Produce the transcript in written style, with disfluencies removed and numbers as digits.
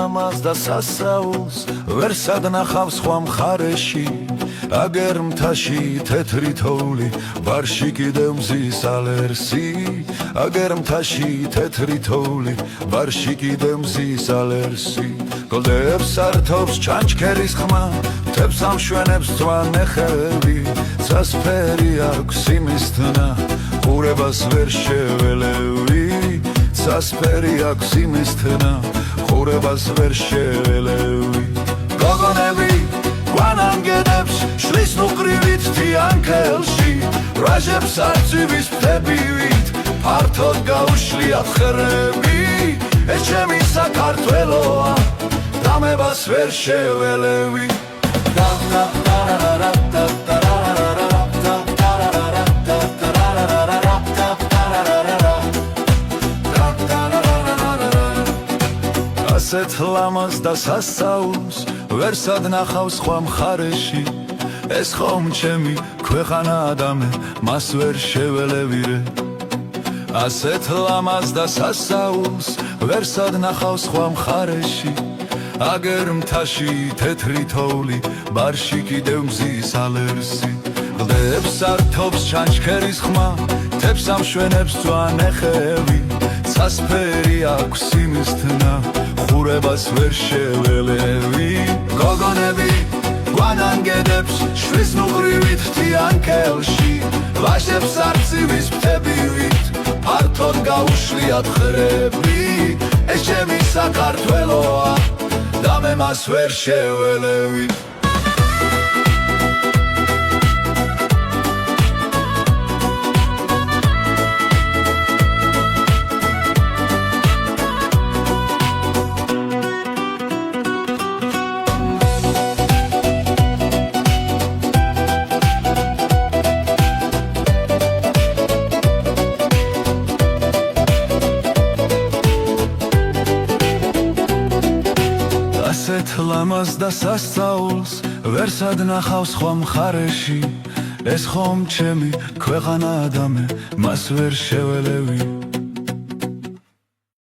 ლამაზ და სასაულს ვერ სადნახავს სხვა მხარეში აგერ მთაში თეთრი თოვლი ბარში კიდევ მზის ალერსი აგერ მთაში თეთრი თოვლი ბარში კიდევ მზის ალერსი გოლდებს ართობს ჩანჩქერის ხმა მთებს ამშვენებს ძვანეხები ცასფერი აქვს იმისთნა ყურებას ვერ შეველევი ცასფერი აქვს იმისთნა ყურებას ვერ შეველევი გოგონები გვანანგედებს შლის ნუყრივით თიანქელში რვაჟებს არწივის ფრთებივით ფართოდ გაუშლიათ ხრები ეს ჩემი საქართველოა დამებას ვერ შეველევი ასეთ ლამაზ და სასაულს ვერ სადნახავს სხვა მხარეში ეს ხომ ჩემი ქვეყანა და მე მას ვერ შეველევი რე ასეთ ლამაზ და სასაულს ვერ სადნახავს სხვა მხარეში აგერ მთაში თეთრი თოვლი ბარში კიდევ მზის ალერსი გლდებს ართობს ჩანჩქერის ხმა მთებს ამშვენებს ძვანეხები ცასფერი აქვს იმისთნა ყურებას ვერ შეველევი გოგონები გვანანგედებს შლის ნუყრივით თიანქელში ვაჟებს არწივის ფრთებივით ფართოდ გაუშლიათ ხრები ეს ჩემი საქართველოა და მე მას ვერ შეველევი ასეთ ლამაზ და სასწაულს ვერ სადნახავს სხვა მხარეში ეს ხომ ჩემი ქვეყანა და მე მას ვერ შეველევი